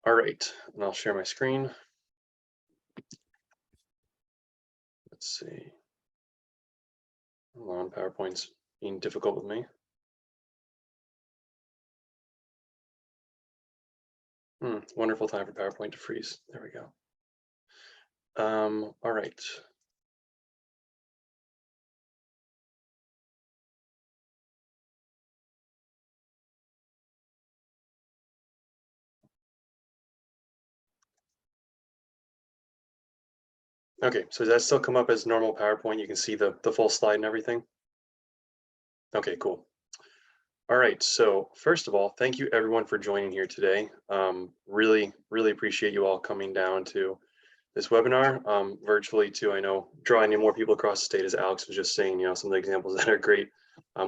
All right, and I'll share my screen. Let's see. Hold on, PowerPoint's being difficult with me. Wonderful time for PowerPoint to freeze. There we go. All right. Okay, so does that still come up as normal PowerPoint? You can see the full slide and everything? Okay, cool. All right, so first of all, thank you everyone for joining here today. Really appreciate you all coming down to this webinar virtually too. I know drawing in more people across the state, as Alex was just saying, some of the examples that are great.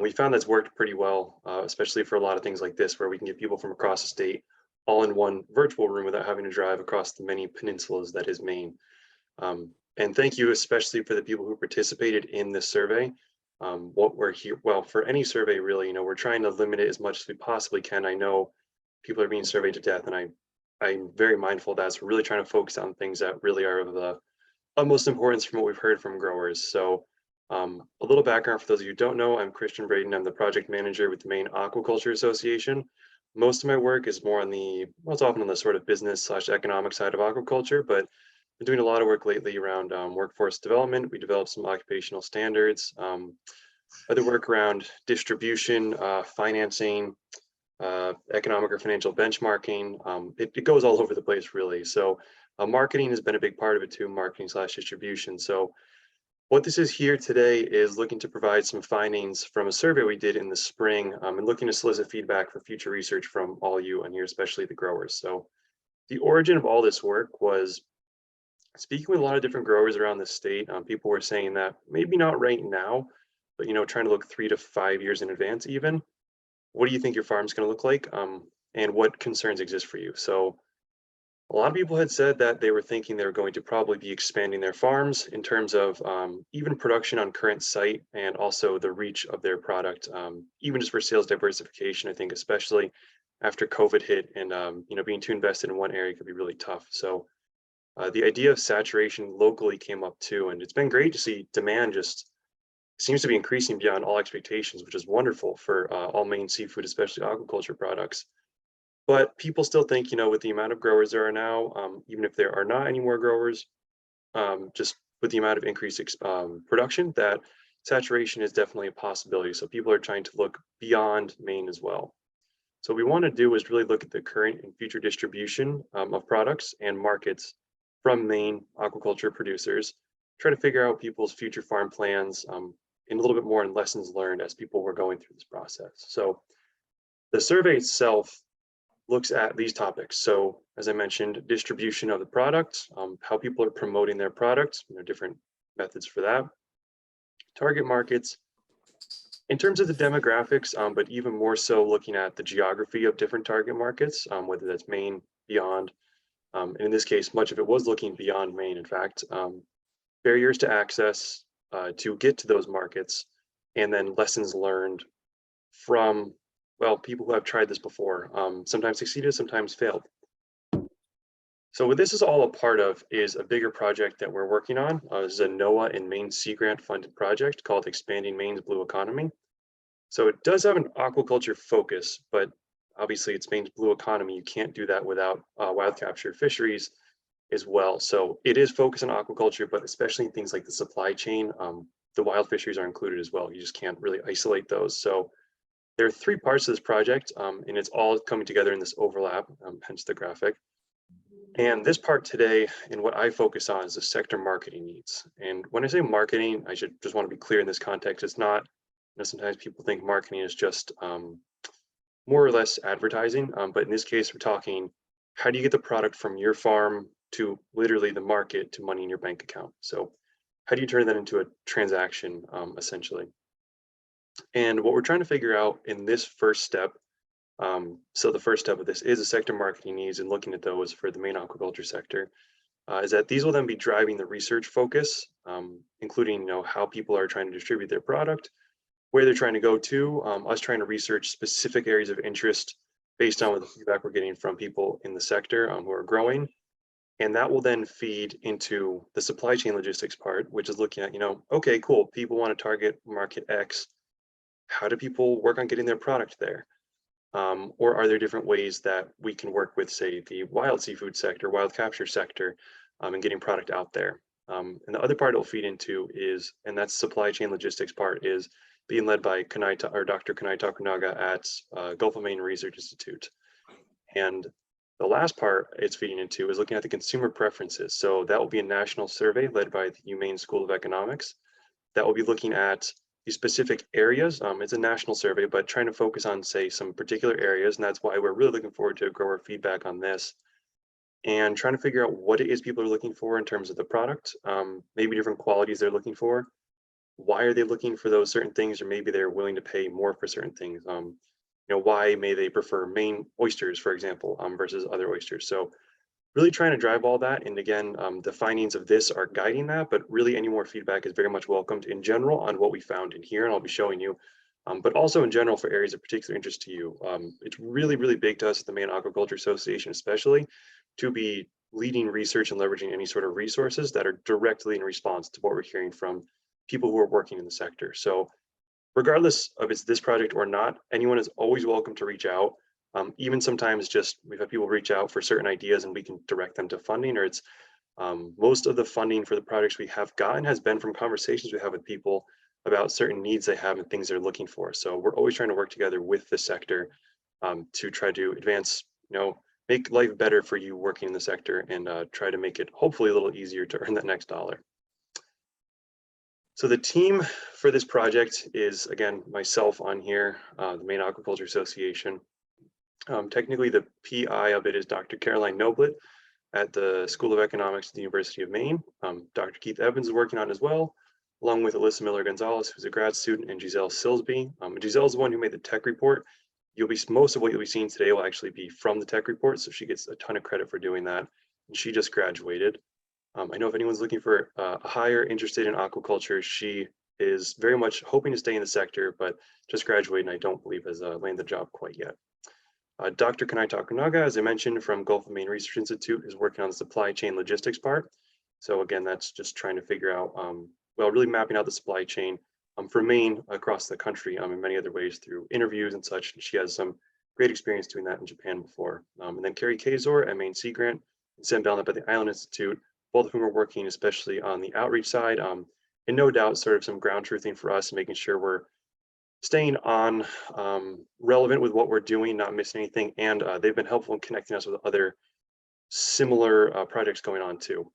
We found that's worked pretty well, especially for a lot of things like this, where we can get people from across the state all in one virtual room without having to drive across the many peninsulas that is Maine. And thank you especially for the people who participated in this survey. What we're here, well, for any survey really, we're trying to limit it as much as we possibly can. I know people are being surveyed to death, and I'm very mindful of that. So we're really trying to focus on things that really are of the utmost importance from what we've heard from growers. So a little background for those of you who don't know, I'm Christian Brayden. I'm the project manager with the Maine Aquaculture Association. Most of my work is more on the, well, it's often on the sort of business/economic side of aquaculture, but been doing a lot of work lately around workforce development. We developed some occupational standards, other work around distribution, financing, economic or financial benchmarking. It goes all over the place really. So marketing has been a big part of it too, marketing/distribution. So what this is here today is looking to provide some findings from a survey we did in the spring and looking to solicit feedback for future research from all you and here, especially the growers. So the origin of all this work was speaking with a lot of different growers around the state. People were saying that maybe not right now, but trying to look 3 to 5 years in advance even. What do you think your farm's going to look like? And what concerns exist for you? So a lot of people had said that they were thinking they were going to probably be expanding their farms in terms of even production on current site and also the reach of their product, even just for sales diversification. I think especially after COVID hit and being too invested in one area could be really tough. So the idea of saturation locally came up too, and it's been great to see demand just seems to be increasing beyond all expectations, which is wonderful for all Maine seafood, especially aquaculture products. But people still think, with the amount of growers there are now, even if there are not any more growers, just with the amount of increased production, that saturation is definitely a possibility. So people are trying to look beyond Maine as well. So what we want to do is really look at the current and future distribution of products and markets from Maine aquaculture producers, try to figure out people's future farm plans and a little bit more in lessons learned as people were going through this process. So the survey itself looks at these topics. So as I mentioned, distribution of the product, how people are promoting their products, different methods for that, target markets, in terms of the demographics, but even more so looking at the geography of different target markets, whether that's Maine, beyond, and in this case, much of it was looking beyond Maine, in fact, barriers to access to get to those markets, and then lessons learned from, well, people who have tried this before, sometimes succeeded, sometimes failed. So what this is all a part of is a bigger project that we're working on. This is a NOAA and Maine Sea Grant funded project called Expanding Maine's Blue Economy. So it does have an aquaculture focus, but obviously it's Maine's blue economy. You can't do that without wild capture fisheries as well. So it is focused on aquaculture, but especially in things like the supply chain, the wild fisheries are included as well. You just can't really isolate those. So there are 3 parts to this project, and it's all coming together in this overlap, hence the graphic. And this part today, and what I focus on, is the sector marketing needs. And when I say marketing, I should just want to be clear in this context. It's not, sometimes people think marketing is just more or less advertising, but in this case, we're talking, how do you get the product from your farm to literally the market to money in your bank account? So how do you turn that into a transaction, essentially? And what we're trying to figure out in this first step, so the first step of this is a sector marketing needs and looking at those for the Maine aquaculture sector, is that these will then be driving the research focus, including how people are trying to distribute their product, where they're trying to go to, us trying to research specific areas of interest based on the feedback we're getting from people in the sector who are growing. And that will then feed into the supply chain logistics part, which is looking at, okay, cool, people want to target market X. How do people work on getting their product there? Or are there different ways that we can work with, say, the wild seafood sector, wild capture sector, and getting product out there? And the other part it'll feed into is, and that's supply chain logistics part, is being led by Dr. Kanai Takunaga at Gulf of Maine Research Institute. And the last part it's feeding into is looking at the consumer preferences. So that will be a national survey led by the UMaine School of Economics that will be looking at these specific areas. It's a national survey, but trying to focus on, say, some particular areas. And that's why we're really looking forward to grower feedback on this and trying to figure out what it is people are looking for in terms of the product, maybe different qualities they're looking for. Why are they looking for those certain things, or maybe they're willing to pay more for certain things? Why may they prefer Maine oysters, for example, versus other oysters? So really trying to drive all that. And again, the findings of this are guiding that, but really any more feedback is very much welcomed in general on what we found in here, and I'll be showing you, but also in general for areas of particular interest to you. It's really, really big to us at the Maine Aquaculture Association, especially to be leading research and leveraging any sort of resources that are directly in response to what we're hearing from people who are working in the sector. So regardless of it's this project or not, anyone is always welcome to reach out. Even sometimes just we've had people reach out for certain ideas and we can direct them to funding, or it's most of the funding for the projects we have gotten has been from conversations we have with people about certain needs they have and things they're looking for. So we're always trying to work together with the sector to try to advance, make life better for you working in the sector and try to make it hopefully a little easier to earn that next dollar. So the team for this project is, again, myself on here, the Maine Aquaculture Association. Technically, the PI of it is Dr. Caroline Noblet at the School of Economics at the University of Maine. Dr. Keith Evans is working on it as well, along with Alyssa Miller-Gonzalez, who's a grad student, and Giselle Silsby. Giselle is the one who made the tech report. Most of what you'll be seeing today will actually be from the tech report, so she gets a ton of credit for doing that. And she just graduated. I know if anyone's looking for a hire interested in aquaculture, she is very much hoping to stay in the sector, but just graduated and I don't believe has landed the job quite yet. Dr. Kanai Takunaga, as I mentioned, from Gulf of Maine Research Institute, is working on the supply chain logistics part. So again, that's just trying to figure out, really mapping out the supply chain for Maine across the country in many other ways through interviews and such. And she has some great experience doing that in Japan before. And then Carrie Kazor at Maine Sea Grant and Sam Belknap at the Island Institute, both of whom are working especially on the outreach side, and no doubt sort of some ground truthing for us, making sure we're staying on relevant with what we're doing, not missing anything. And they've been helpful in connecting us with other similar projects going on too.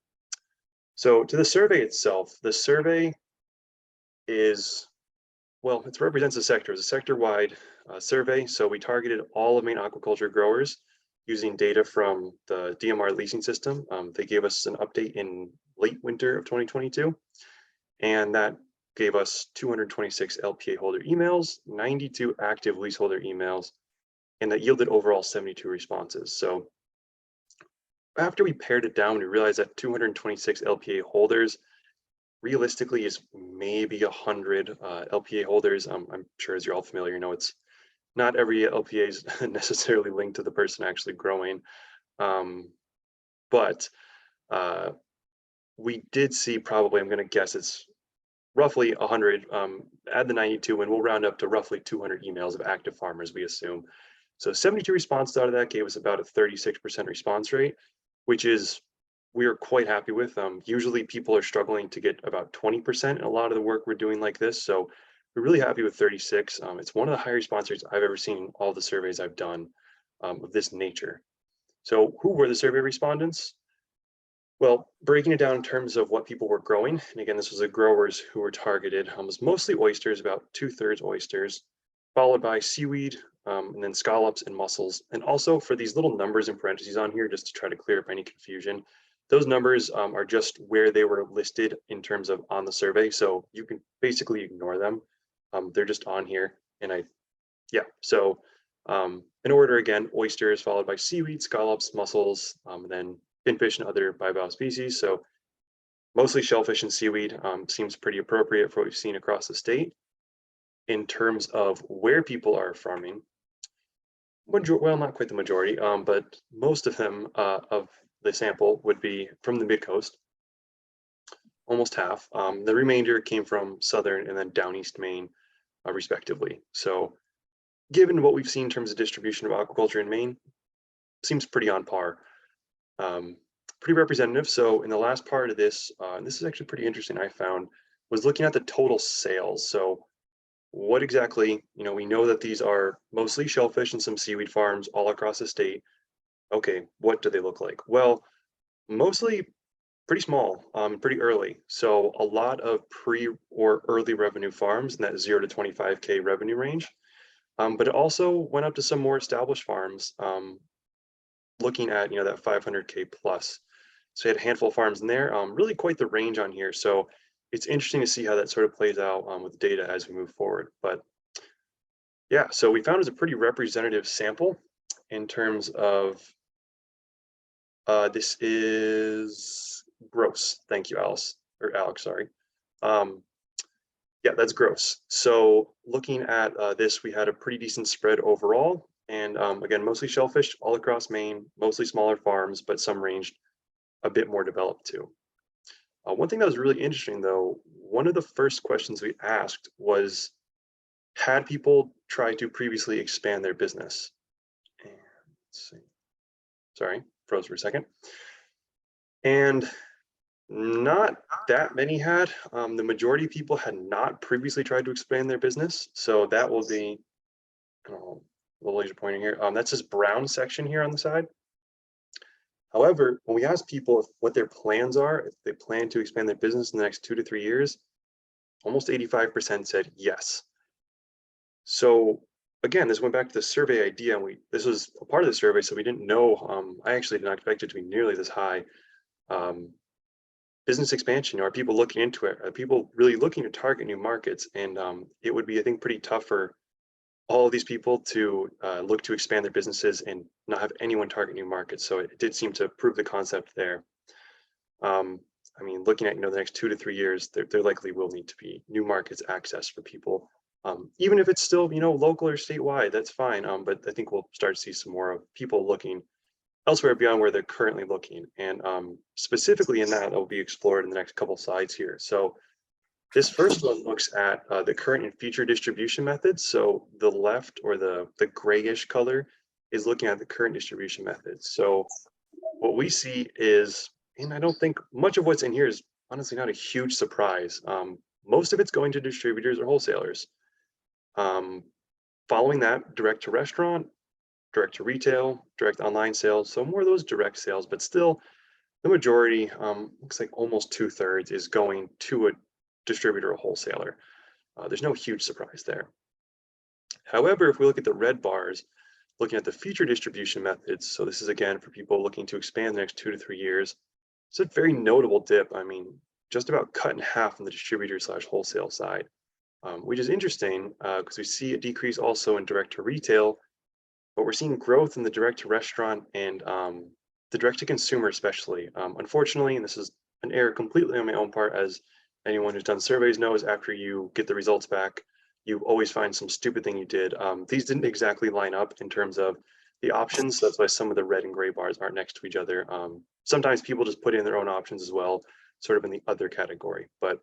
So to the survey itself, the survey is, it represents the sector. It's a sector-wide survey. So we targeted all of Maine aquaculture growers using data from the DMR leasing system. They gave us an update in late winter of 2022, and that gave us 226 LPA holder emails, 92 active leaseholder emails, and that yielded overall 72 responses. So after we pared it down, we realized that 226 LPA holders realistically is maybe 100 LPA holders. I'm sure as you're all familiar, it's not every LPA is necessarily linked to the person actually growing. But we did see probably, I'm going to guess it's roughly 100, add the 92, and we'll round up to roughly 200 emails of active farmers, we assume. So 72 responses out of that gave us about a 36% response rate, which is, we are quite happy with. Usually people are struggling to get about 20% in a lot of the work we're doing like this. So we're really happy with 36. It's one of the higher response rates I've ever seen in all the surveys I've done of this nature. So who were the survey respondents? Well, breaking it down in terms of what people were growing, and again, this was the growers who were targeted, it was mostly oysters, about 2/3 oysters, followed by seaweed, and then scallops and mussels. And also for these little numbers in parentheses on here, just to try to clear up any confusion, those numbers are just where they were listed in terms of on the survey. So you can basically ignore them. They're just on here. And so in order again, oysters followed by seaweed, scallops, mussels, and then finfish and other bivalve species. So mostly shellfish and seaweed seems pretty appropriate for what we've seen across the state. In terms of where people are farming, well, not quite the majority, but most of them of the sample would be from the mid-coast, almost half. The remainder came from southern and then down east Maine, respectively. So given what we've seen in terms of distribution of aquaculture in Maine, seems pretty on par, pretty representative. So in the last part of this, and this is actually pretty interesting, I found, was looking at the total sales. So what exactly, we know that these are mostly shellfish and some seaweed farms all across the state. Okay, what do they look like? Well, mostly pretty small, pretty early. So a lot of pre or early revenue farms in that 0 to 25K revenue range. But it also went up to some more established farms, looking at that 500K plus. So you had a handful of farms in there, really quite the range on here. So it's interesting to see how that sort of plays out with data as we move forward. But yeah, so we found it was a pretty representative sample in terms of, this is gross. Thank you, Alice, or Alex, sorry. Yeah, that's gross. So looking at this, we had a pretty decent spread overall. And again, mostly shellfish all across Maine, mostly smaller farms, but some ranged a bit more developed too. One thing that was really interesting though, one of the first questions we asked was, had people tried to previously expand their business? And let's see, sorry, froze for a second. And not that many had. The majority of people had not previously tried to expand their business. So that will be, the laser pointing here. That's this brown section here on the side. However, when we ask people what their plans are, if they plan to expand their business in the next 2 to 3 years, almost 85% said yes. So again, this went back to the survey idea, and this was a part of the survey, so we didn't know. I actually did not expect it to be nearly this high. Business expansion, are people looking into it? Are people really looking to target new markets? And it would be, I think, pretty tough for all of these people to look to expand their businesses and not have anyone target new markets. So it did seem to prove the concept there. I mean, looking at the next 2 to 3 years, there likely will need to be new markets access for people. Even if it's still local or statewide, that's fine. But I think we'll start to see some more of people looking elsewhere beyond where they're currently looking. And specifically in that will be explored in the next couple slides here. So this first one looks at the current and future distribution methods. So the left, or the grayish color, is looking at the current distribution methods. So what we see is, and I don't think much of what's in here is honestly not a huge surprise. Most of it's going to distributors or wholesalers. Following that, direct to restaurant, direct to retail, direct online sales. So more of those direct sales, but still the majority, looks like almost 2/3, is going to a distributor or wholesaler. There's no huge surprise there. However, if we look at the red bars, looking at the future distribution methods, so this is again for people looking to expand the next 2 to 3 years, it's a very notable dip. I mean, just about cut in half on the distributor/wholesale side, which is interesting because we see a decrease also in direct to retail, but we're seeing growth in the direct to restaurant and the direct to consumer especially. Unfortunately, and this is an error completely on my own part, as anyone who's done surveys knows, after you get the results back, you always find some stupid thing you did. These didn't exactly line up in terms of the options. So that's why some of the red and gray bars aren't next to each other. Sometimes people just put in their own options as well, sort of in the other category. But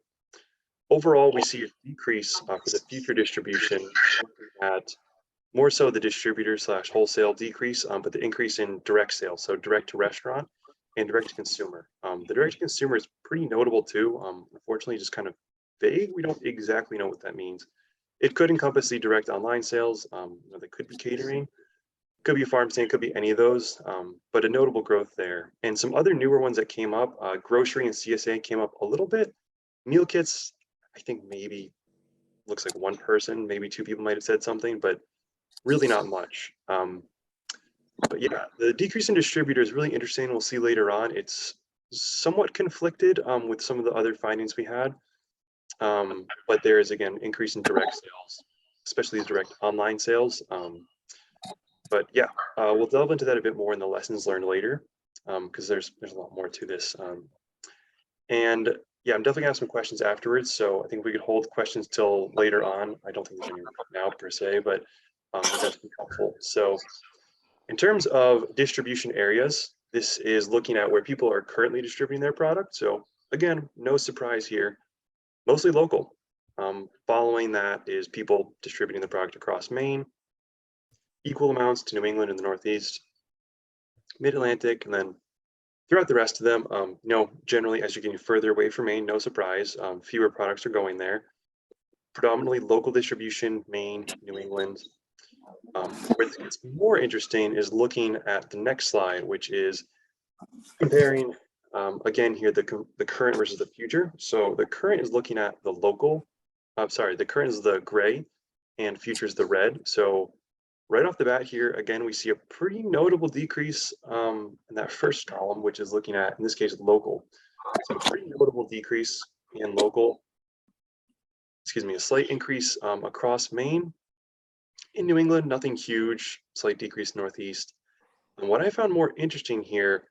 overall, we see a decrease for the future distribution at more so the distributor/wholesale decrease, but the increase in direct sales, so direct to restaurant and direct to consumer. The direct to consumer is pretty notable too. Unfortunately, just kind of vague. We don't exactly know what that means. It could encompass the direct online sales. That could be catering, could be a farm stand, could be any of those, but a notable growth there. And some other newer ones that came up, grocery and CSA came up a little bit. Meal kits, I think maybe looks like one person, maybe two people might have said something, but really not much. But yeah, the decrease in distributor is really interesting. We'll see later on. It's somewhat conflicted with some of the other findings we had. But there is, again, increase in direct sales, especially direct online sales. But yeah, we'll delve into that a bit more in the lessons learned later, because there's a lot more to this. And yeah, I'm definitely gonna have some questions afterwards. So I think we could hold questions till later on. I don't think there's any now per se, but that's helpful. So In terms of distribution areas, this is looking at where people are currently distributing their product. So again, no surprise here, mostly local. Following that is people distributing the product across Maine, equal amounts to New England and the Northeast, Mid-Atlantic, and then throughout the rest of them, generally as you're getting further away from Maine, no surprise, fewer products are going there. Predominantly local distribution, Maine, New England. Where it gets more interesting is looking at the next slide, which is comparing, again here, the current versus the future. So the current is looking at the local, the current is the gray and future is the red. So right off the bat here, again, we see a pretty notable decrease in that first column, which is looking at, in this case, local. So a pretty notable decrease in local, a slight increase across Maine. In New England, nothing huge, slight decrease Northeast. And what I found more interesting here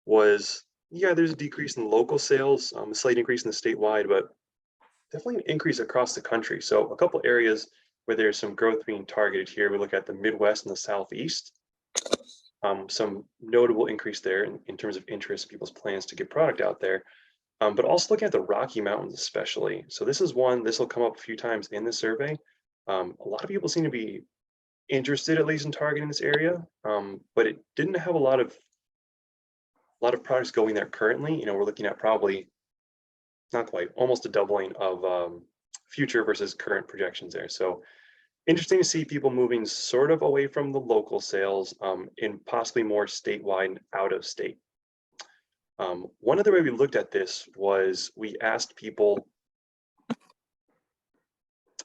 was, yeah, there's a decrease in local sales, a slight increase in the statewide, but definitely an increase across the country. So a couple areas where there's some growth being targeted here. We look at the Midwest and the Southeast. Some notable increase there in terms of interest, people's plans to get product out there. But also looking at the Rocky Mountains especially. So this is one, this will come up a few times in the survey. A lot of people seem to be interested at least in targeting this area, but it didn't have a lot of products going there currently. We're looking at probably, not quite, almost a doubling of future versus current projections there. So interesting to see people moving sort of away from the local sales in possibly more statewide and out of state. One other way we looked at this was we asked people,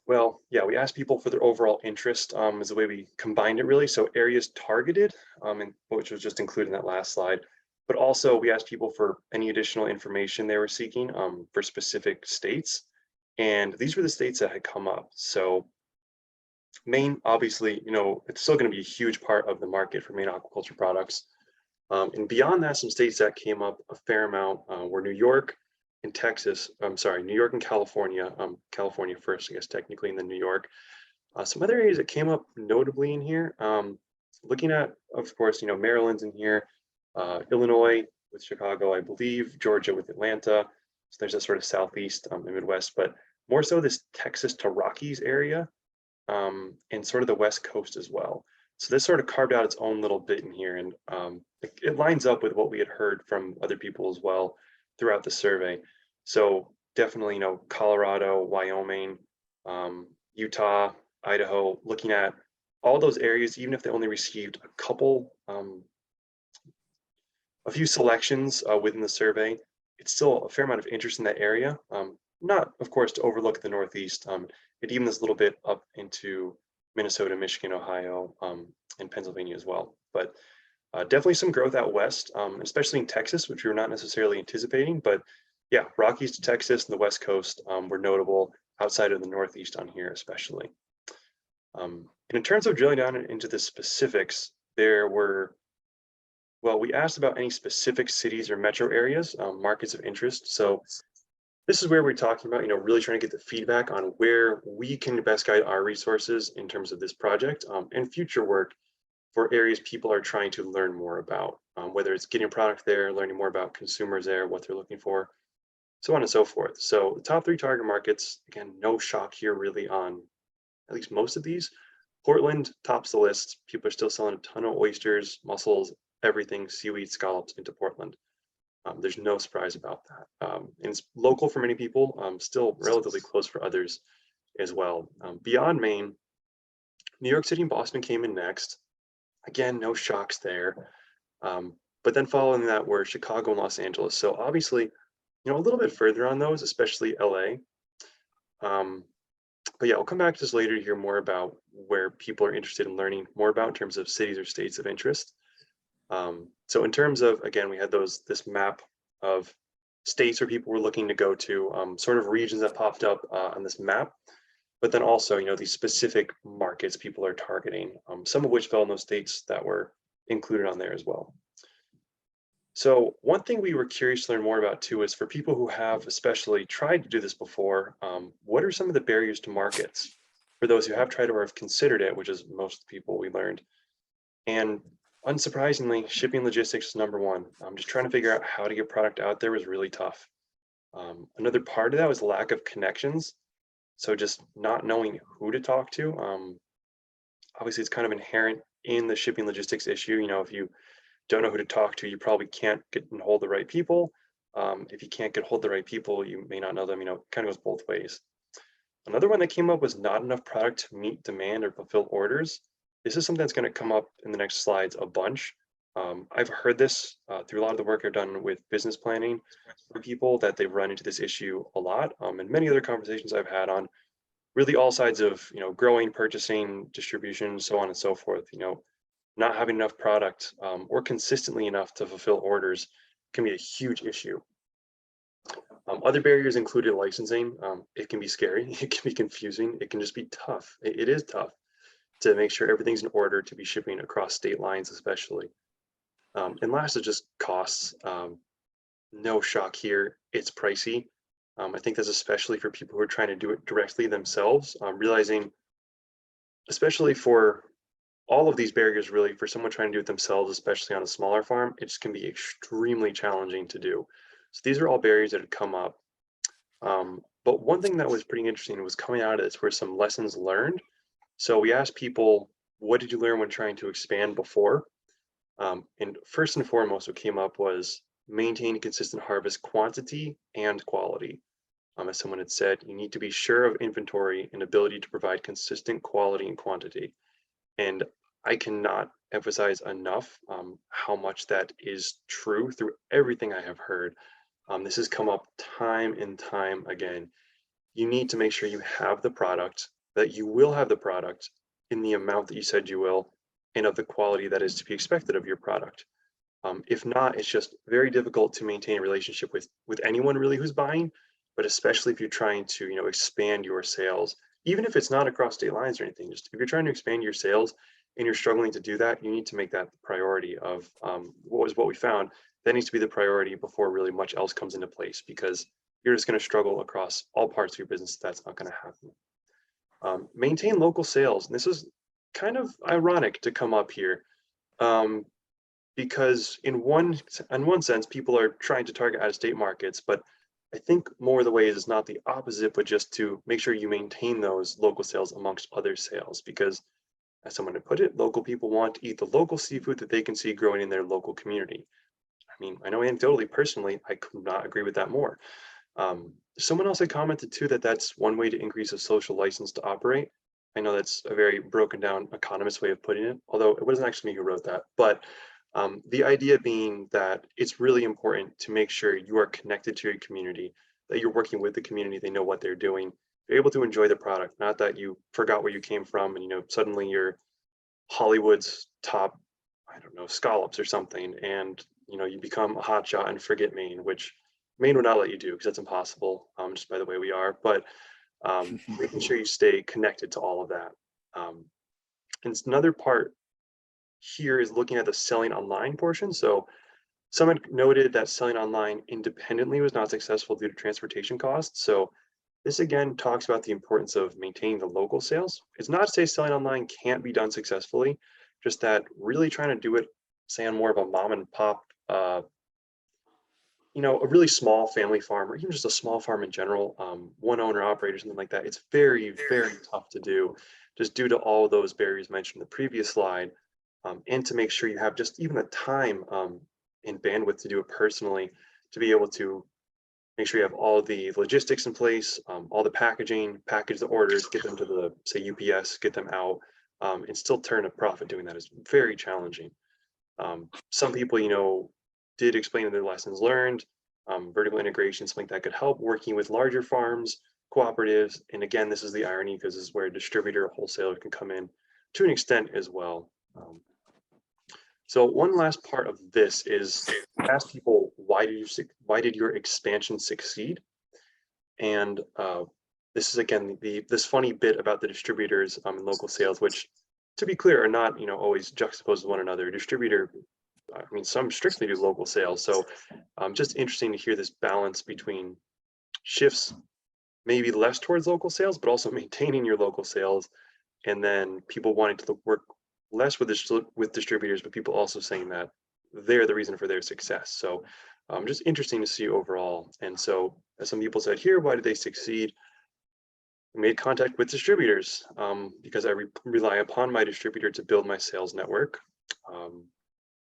we asked people for their overall interest is the way we combined it really. So areas targeted, which was just included in that last slide, but also we asked people for any additional information they were seeking for specific states. And these were the states that had come up. So Maine, obviously, it's still going to be a huge part of the market for Maine aquaculture products. And beyond that, some states that came up a fair amount were New York and Texas. New York and California. California first, I guess, technically, and then New York. Some other areas that came up notably in here, looking at, of course, Maryland's in here, Illinois with Chicago, I believe, Georgia with Atlanta. So there's a sort of Southeast and Midwest, but more so this Texas to Rockies area and sort of the West Coast as well. So this sort of carved out its own little bit in here, and it lines up with what we had heard from other people as well throughout the survey. So definitely, Colorado, Wyoming, Utah, Idaho, looking at all those areas, even if they only received a couple, a few selections within the survey, it's still a fair amount of interest in that area. Not, of course, to overlook the Northeast, but even this little bit up into Minnesota, Michigan, Ohio, and Pennsylvania as well. But definitely some growth out west, especially in Texas, which we were not necessarily anticipating. But yeah, Rockies to Texas and the West Coast were notable outside of the Northeast on here, especially. And in terms of drilling down into the specifics, there were, we asked about any specific cities or metro areas, markets of interest. So this is where we're talking about, really trying to get the feedback on where we can best guide our resources in terms of this project and future work for areas people are trying to learn more about, whether it's getting a product there, learning more about consumers there, what they're looking for, so on and so forth. So the top 3 target markets, again, no shock here really on at least most of these. Portland tops the list. People are still selling a ton of oysters, mussels, everything, seaweed, scallops into Portland. There's no surprise about that. And it's local for many people, still relatively close for others as well. Beyond Maine, New York City and Boston came in next. Again, no shocks there. But then following that were Chicago and Los Angeles. So obviously, a little bit further on those, especially LA. But yeah, we'll come back to this later to hear more about where people are interested in learning more about in terms of cities or states of interest. So in terms of, again, we had this map of states where people were looking to go to, sort of regions that popped up on this map, but then also, these specific markets people are targeting, some of which fell in those states that were included on there as well. So one thing we were curious to learn more about too is for people who have especially tried to do this before, what are some of the barriers to markets for those who have tried or have considered it, which is most people we learned. And Unsurprisingly, shipping logistics is number one. Just trying to figure out how to get product out there was really tough. Another part of that was lack of connections. So just not knowing who to talk to. Obviously, it's kind of inherent in the shipping logistics issue. If you don't know who to talk to, you probably can't get and hold the right people. If you can't get hold the right people, you may not know them. It kind of goes both ways. Another one that came up was not enough product to meet demand or fulfill orders. This is something that's going to come up in the next slides a bunch. I've heard this through a lot of the work I've done with business planning for people, that they've run into this issue a lot, and many other conversations I've had on really all sides of growing, purchasing, distribution, so on and so forth. Not having enough product or consistently enough to fulfill orders can be a huge issue. Other barriers included licensing. It can be scary, it can be confusing, it can just be tough. It is tough to make sure everything's in order to be shipping across state lines, especially. And last is just costs. No shock here, it's pricey. I think that's especially for people who are trying to do it directly themselves, realizing, especially for all of these barriers, really, for someone trying to do it themselves, especially on a smaller farm, it just can be extremely challenging to do. So these are all barriers that had come up. But one thing that was pretty interesting was coming out of this were some lessons learned. So we asked people, what did you learn when trying to expand before? And first and foremost, what came up was maintain consistent harvest quantity and quality. As someone had said, you need to be sure of inventory and ability to provide consistent quality and quantity. And I cannot emphasize enough how much that is true through everything I have heard. This has come up time and time again. You need to make sure you have the product, that you will have the product in the amount that you said you will, and of the quality that is to be expected of your product. If not, it's just very difficult to maintain a relationship with anyone really who's buying, but especially if you're trying to expand your sales, even if it's not across state lines or anything. Just if you're trying to expand your sales and you're struggling to do that, you need to make that the priority of what we found. That needs to be the priority before really much else comes into place, because you're just going to struggle across all parts of your business. That's not going to happen. Maintain local sales. And this is kind of ironic to come up here, because in one sense, people are trying to target out-of-state markets, but I think more of the way is not the opposite, but just to make sure you maintain those local sales amongst other sales, because as someone had put it, local people want to eat the local seafood that they can see growing in their local community. I know anecdotally, personally, I could not agree with that more. Someone else had commented too that that's one way to increase a social license to operate. I know that's a very broken down economist way of putting it, although it wasn't actually me who wrote that. But the idea being that it's really important to make sure you are connected to your community, that you're working with the community, they know what they're doing, they're able to enjoy the product, not that you forgot where you came from and suddenly you're Hollywood's top, I don't know, scallops or something, and you become a hotshot and forget Maine, which Maine would not let you do because that's impossible, just by the way we are. But making sure you stay connected to all of that. And it's another part here is looking at the selling online portion. So someone noted that selling online independently was not successful due to transportation costs. So this again talks about the importance of maintaining the local sales. It's not to say selling online can't be done successfully, just that really trying to do it, say on more of a mom and pop, a really small family farm, or even just a small farm in general, one owner operator, something like that. It's very, very tough to do, just due to all those barriers mentioned in the previous slide. And to make sure you have just even the time and bandwidth to do it personally, to be able to make sure you have all the logistics in place, all the packaging, package the orders, get them to the, say, UPS, get them out, and still turn a profit doing that is very challenging. Some people, did explain in their lessons learned, vertical integration, something that could help working with larger farms, cooperatives. And again, this is the irony, because this is where a distributor or wholesaler can come in to an extent as well. So one last part of this is ask people, why did your expansion succeed? And this is again this funny bit about the distributors and local sales, which, to be clear, are not always juxtaposed with one another. Distributor, some strictly do local sales. So just interesting to hear this balance between shifts, maybe less towards local sales, but also maintaining your local sales, and then people wanting to work less with distributors, but people also saying that they're the reason for their success. So just interesting to see overall. And so as some people said here, why did they succeed? I made contact with distributors because I rely upon my distributor to build my sales network. Um,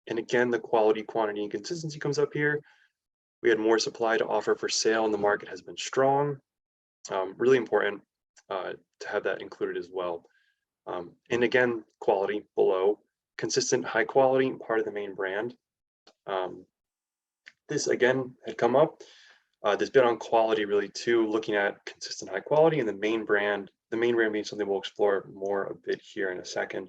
and again, the quality, quantity, and consistency comes up here. We had more supply to offer for sale and the market has been strong. Really important to have that included as well. And again, quality below, consistent high quality, part of the Maine brand. This again had come up. This bit on quality really too, looking at consistent high quality and the Maine brand. The Maine brand being something we'll explore more a bit here in a second.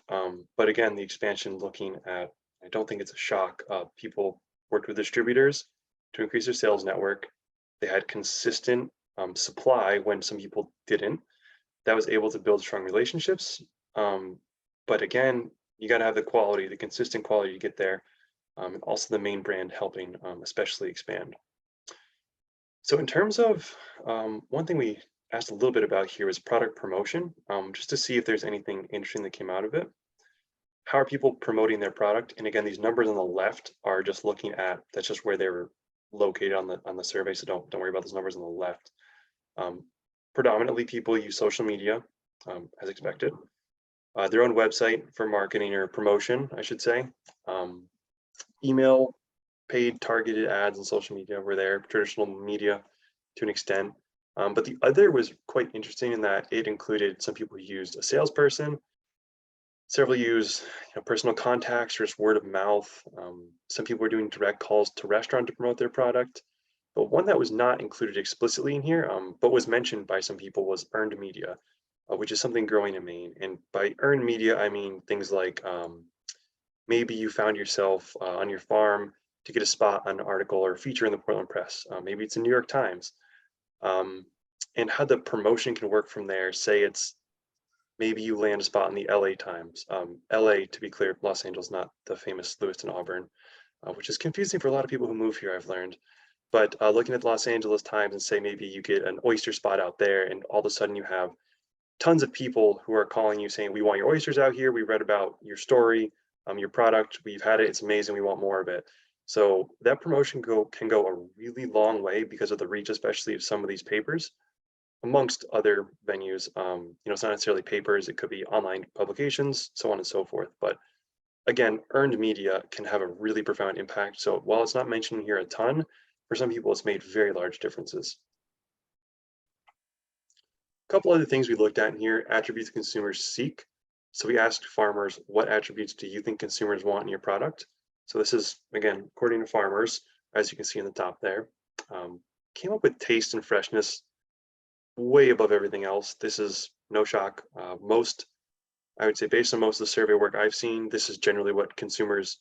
But again, the expansion looking at, I don't think it's a shock. People worked with distributors to increase their sales network. They had consistent supply when some people didn't. That was able to build strong relationships. But again, you got to have the quality, the consistent quality you get there, and also the Maine brand helping especially expand. So in terms of one thing we asked a little bit about here is product promotion, just to see if there's anything interesting that came out of it. How are people promoting their product? And again, these numbers on the left are just looking at, that's just where they were located on the survey. So don't worry about those numbers on the left. Predominantly people use social media as expected. Their own website for marketing or promotion, I should say. Email, paid targeted ads and social media were there, traditional media to an extent. But the other was quite interesting in that it included some people who used a salesperson, several use personal contacts or just word of mouth. Some people were doing direct calls to restaurant to promote their product. But one that was not included explicitly in here, but was mentioned by some people was earned media, which is something growing in Maine. And by earned media, I mean things like maybe you found yourself on your farm to get a spot on an article or feature in the Portland Press. Maybe it's the New York Times. And how the promotion can work from there. Say it's maybe you land a spot in the LA Times. LA, to be clear, Los Angeles, not the famous Lewiston, Auburn, which is confusing for a lot of people who move here, I've learned. But looking at the Los Angeles Times and say maybe you get an oyster spot out there and all of a sudden you have tons of people who are calling you saying, we want your oysters out here. We read about your story, your product. We've had it. It's amazing. We want more of it. So that promotion can go a really long way because of the reach, especially of some of these papers, amongst other venues. It's not necessarily papers. It could be online publications, so on and so forth. But again, earned media can have a really profound impact. So while it's not mentioned here a ton, for some people, it's made very large differences. A couple other things we looked at in here, attributes consumers seek. So we asked farmers, what attributes do you think consumers want in your product? So this is, again, according to farmers, as you can see in the top there. Came up with taste and freshness way above everything else. This is no shock. I would say based on most of the survey work I've seen, this is generally what consumers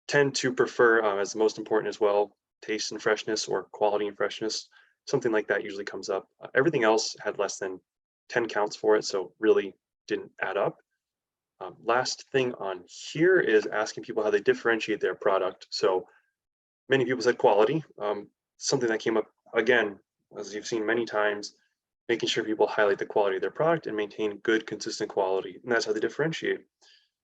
tend to prefer as the most important as well. Taste and freshness or quality and freshness, something like that usually comes up. Everything else had less than 10 counts for it, so really didn't add up. Last thing on here is asking people how they differentiate their product. So many people said quality, something that came up again, as you've seen many times, making sure people highlight the quality of their product and maintain good, consistent quality. And that's how they differentiate.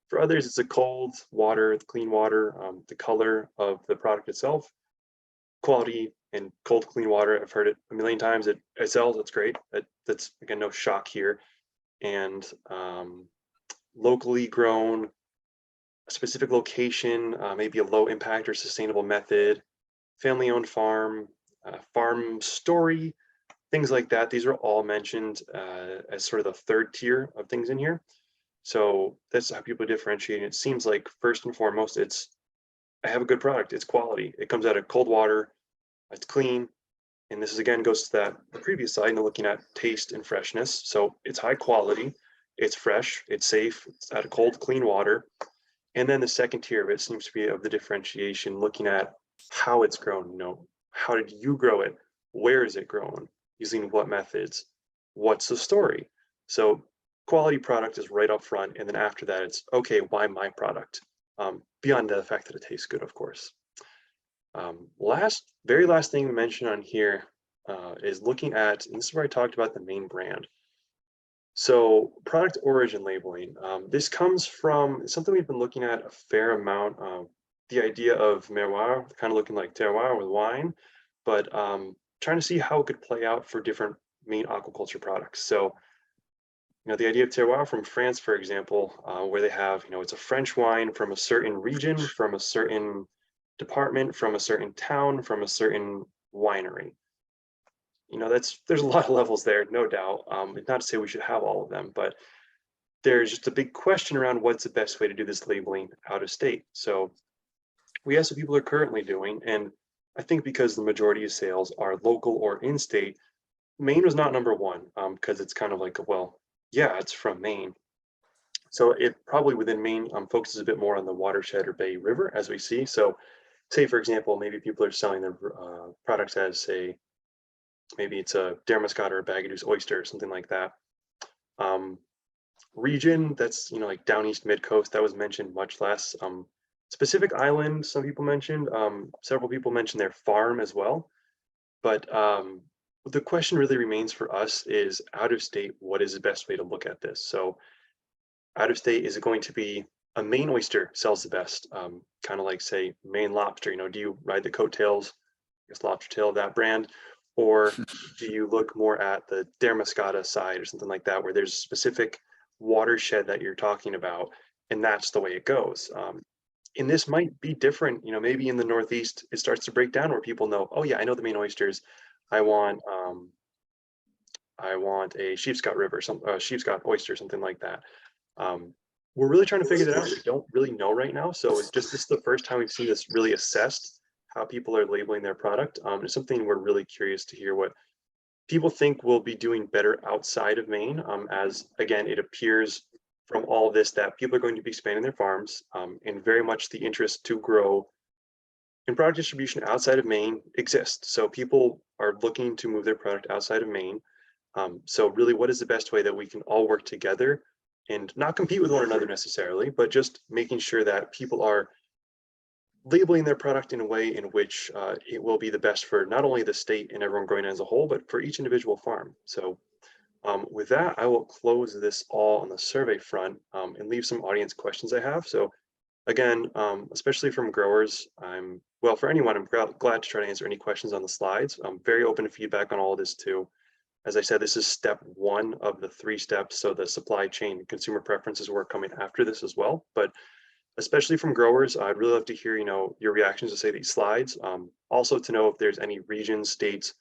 For others, it's the cold water, the clean water, the color of the product itself, quality and cold, clean water. I've heard it a million times. It sells, that's great. That's, again, no shock here. And locally grown, a specific location, maybe a low impact or sustainable method, family owned farm, farm story, things like that. These are all mentioned as sort of the third tier of things in here. So that's how people differentiate. It seems like first and foremost, I have a good product. It's quality. It comes out of cold water. It's clean. And this is, again, goes to the previous slide and looking at taste and freshness. So it's high quality, it's fresh, it's safe, it's out of cold, clean water. And then the second tier of it seems to be of the differentiation, looking at how it's grown. How did you grow it? Where is it grown? Using what methods? What's the story? So quality product is right up front. And then after that, it's okay, why my product? Beyond the fact that it tastes good, of course. Very last thing to mention on here is looking at, and this is where I talked about the Maine brand. So product origin labeling, this comes from something we've been looking at a fair amount. The idea of terroir, kind of looking like terroir with wine, but trying to see how it could play out for different Maine aquaculture products. So, the idea of terroir from France, for example, where they have, it's a French wine from a certain region, from a certain department, from a certain town, from a certain winery. There's a lot of levels there, no doubt. Not to say we should have all of them, but there's just a big question around what's the best way to do this labeling out of state. So we asked what people are currently doing, and I think because the majority of sales are local or in-state, Maine was not number one, because it's kind of like, well, yeah, it's from Maine. So it probably within Maine focuses a bit more on the watershed or Bay River, as we see. So say, for example, maybe people are selling their products as, say, maybe it's a Damascota or Bagaduce Oyster or something like that. Region, that's, like down east mid-coast, that was mentioned much less. Specific island, some people mentioned, several people mentioned their farm as well. But the question really remains for us is out of state, what is the best way to look at this? So out of state, is it going to be a Maine oyster sells the best? Kind of like, say, Maine lobster, do you ride the coattails, I guess, lobster tail of that brand? Or do you look more at the Damascota side or something like that, where there's a specific watershed that you're talking about, and that's the way it goes? And this might be different, maybe in the Northeast, it starts to break down where people know, oh yeah, I know the Maine oysters. I want a Sheepscot River, Sheepscot oyster, something like that. We're really trying to figure that out. We don't really know right now. So this is the first time we've seen this really assessed, how people are labeling their product. It's something we're really curious to hear what people think will be doing better outside of Maine, as again, it appears from all of this that people are going to be expanding their farms, and very much the interest to grow in product distribution outside of Maine exists. So people are looking to move their product outside of Maine. So really, what is the best way that we can all work together and not compete with one another necessarily, but just making sure that people are labeling their product in a way in which it will be the best for not only the state and everyone growing as a whole, but for each individual farm. So with that, I will close this all on the survey front, and leave some audience questions I have. So again, especially from growers, for anyone, I'm glad to try to answer any questions on the slides. I'm very open to feedback on all of this too. As I said, this is step one of the 3 steps. So the supply chain and consumer preferences work coming after this as well. But especially from growers, I'd really love to hear, your reactions to, say, these slides. Also to know if there's any regions, states,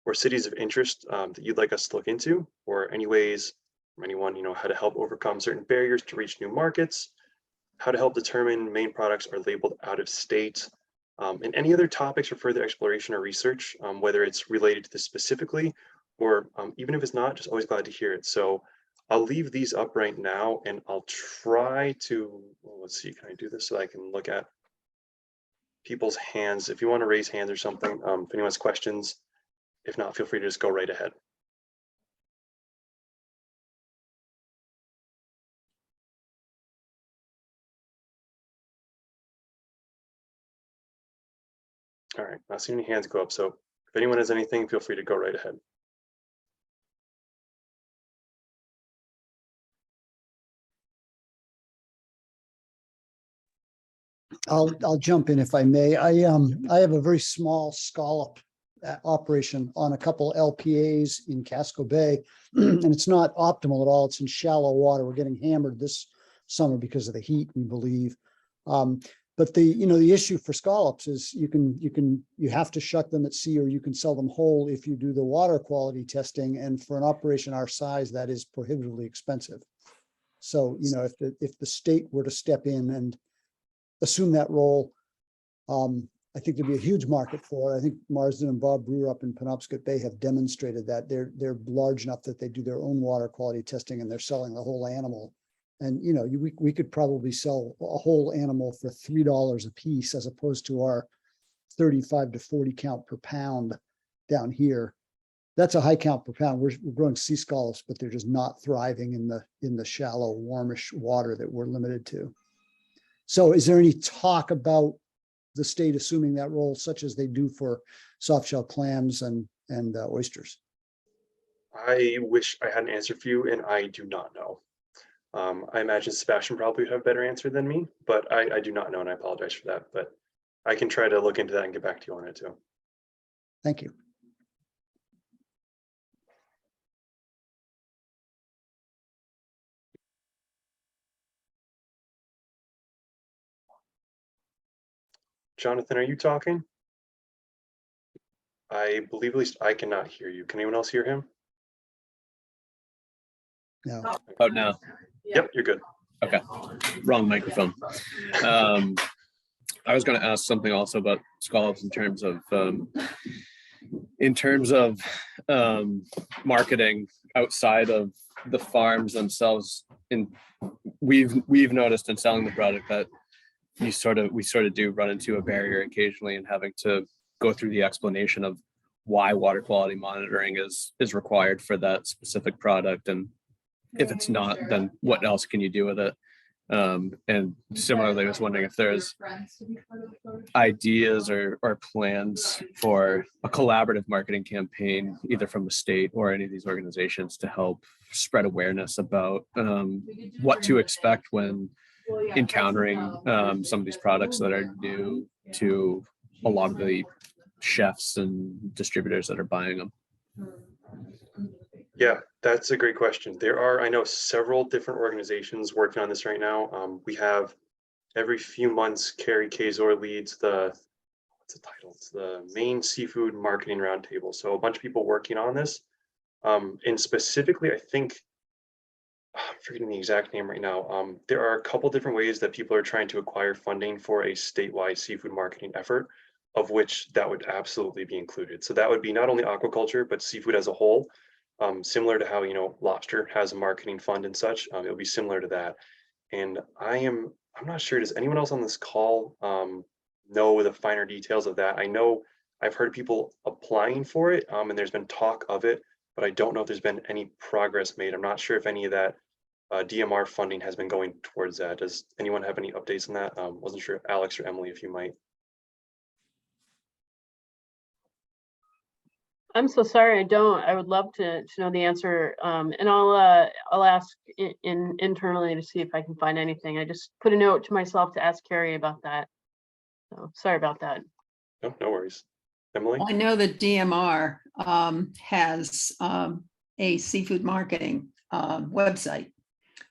or cities of interest that you'd like us to look into, or any ways from anyone, how to help overcome certain barriers to reach new markets, how to help determine Maine products are labeled out of state, and any other topics for further exploration or research, whether it's related to this specifically, or even if it's not, just always glad to hear it. So I'll leave these up right now, and I'll try to, let's see, can I do this so I can look at people's hands? If you want to raise hands or something, if anyone has questions. If not, feel free to just go right ahead. All right, not seeing any hands go up. So if anyone has anything, feel free to go right ahead. I'll jump in if I may. I have a very small scallop operation on a couple LPAs in Casco Bay, and it's not optimal at all. It's in shallow water. We're getting hammered this summer because of the heat, we believe. But the issue for scallops is you have to shuck them at sea, or you can sell them whole if you do the water quality testing. And for an operation our size, that is prohibitively expensive. So if the state were to step in and assume that role, I think there'd be a huge market for it. I think Marsden and Bob Brewer up in Penobscot Bay have demonstrated that they're large enough that they do their own water quality testing, and they're selling the whole animal. And we could probably sell a whole animal for $3 a piece, as opposed to our 35 to 40 count per pound down here. That's a high count per pound. We're growing sea scallops, but they're just not thriving in the shallow, warmish water that we're limited to. So is there any talk about the state assuming that role, such as they do for soft shell clams and oysters? I wish I had an answer for you, and I do not know. I imagine Sebastian probably would have a better answer than me, but I do not know, and I apologize for that. But I can try to look into that and get back to you on it too. Thank you. Jonathan, are you talking? I believe at least I cannot hear you. Can anyone else hear him? No. Oh, no. Yep, you're good. Okay. Wrong microphone. I was going to ask something also about scallops in terms of marketing outside of the farms themselves. And we've noticed in selling the product that we sort of do run into a barrier occasionally in having to go through the explanation of why water quality monitoring is required for that specific product, and if it's not, then what else can you do with it? And similarly, I was wondering if there's ideas or plans for a collaborative marketing campaign, either from the state or any of these organizations, to help spread awareness about what to expect when encountering some of these products that are new to a lot of the chefs and distributors that are buying them. Yeah, that's a great question. There are, I know, several different organizations working on this right now. We have every few months, Carrie Kazor leads what's the title? It's the Maine Seafood Marketing Roundtable. So a bunch of people working on this. And specifically, I think, I'm forgetting the exact name right now. There are a couple different ways that people are trying to acquire funding for a statewide seafood marketing effort, of which that would absolutely be included. So that would be not only aquaculture, but seafood as a whole. Similar to how, lobster has a marketing fund and such, it would be similar to that. And I'm not sure, does anyone else on this call know the finer details of that? I know I've heard people applying for it, and there's been talk of it, but I don't know if there's been any progress made. I'm not sure if any of that DMR funding has been going towards that. Does anyone have any updates on that? Wasn't sure, Alex or Emily, if you might. I'm so sorry, I don't. I would love to know the answer, and I'll ask internally to see if I can find anything. I just put a note to myself to ask Carrie about that. So sorry about that. No worries. Emily? I know that DMR has a seafood marketing website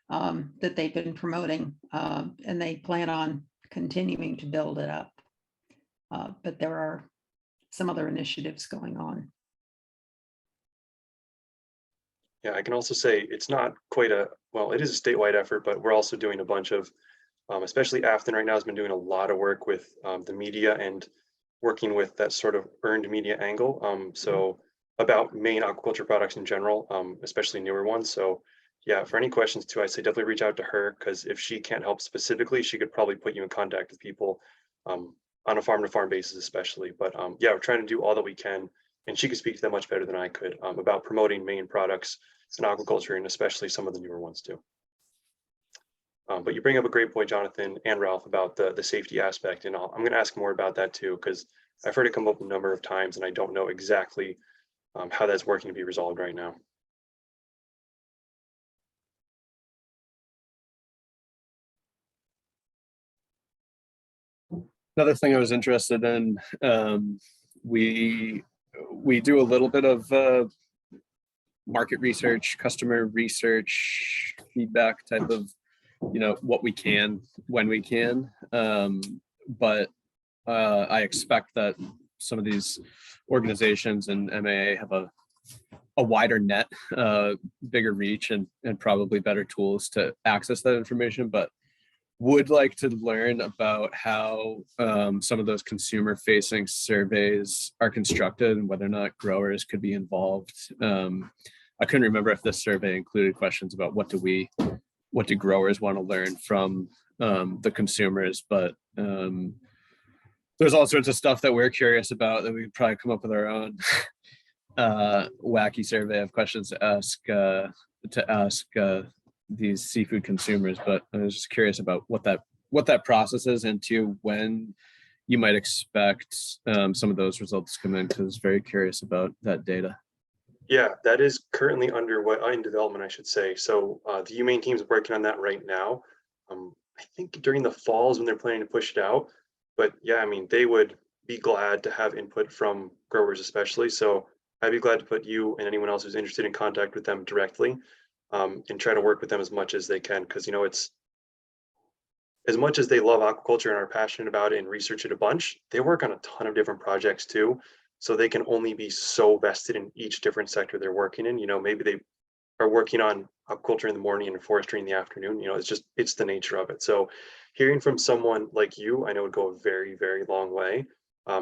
that they've been promoting, and they plan on continuing to build it up. But there are some other initiatives going on. Yeah, I can also say it's not quite well, it is a statewide effort, but we're also doing a bunch of, especially Afton right now has been doing a lot of work with the media and working with that sort of earned media angle. So about Maine aquaculture products in general, especially newer ones. So yeah, for any questions too, I say definitely reach out to her, because if she can't help specifically, she could probably put you in contact with people on a farm to farm basis, especially. But yeah, we're trying to do all that we can. And she could speak to that much better than I could about promoting Maine products in aquaculture, and especially some of the newer ones too. But you bring up a great point, Jonathan and Ralph, about the safety aspect, and I'm going to ask more about that too, because I've heard it come up a number of times, and I don't know exactly how that's working to be resolved right now. Another thing I was interested in, we do a little bit of market research, customer research, feedback type of, what we can, when we can. But I expect that some of these organizations and MAA have a wider net, bigger reach, and probably better tools to access that information, but would like to learn about how some of those consumer facing surveys are constructed and whether or not growers could be involved. I couldn't remember if this survey included questions about what do growers want to learn from the consumers, but there's all sorts of stuff that we're curious about that we could probably come up with our own wacky survey of questions to ask these seafood consumers. But I was just curious about what that process is, and to when you might expect some of those results to come in, because I was very curious about that data. Yeah, that is currently underway, in development, I should say. So the UMaine team is working on that right now. I think during the fall is when they're planning to push it out. But yeah, I mean, they would be glad to have input from growers, especially. So I'd be glad to put you and anyone else who's interested in contact with them directly, and try to work with them as much as they can. Because, you know, it's as much as they love aquaculture and are passionate about it and research it a bunch, they work on a ton of different projects too. So they can only be so vested in each different sector they're working in. You know, maybe they are working on aquaculture in the morning and forestry in the afternoon. You know, it's the nature of it. So hearing from someone like you, I know would go a very, very long way,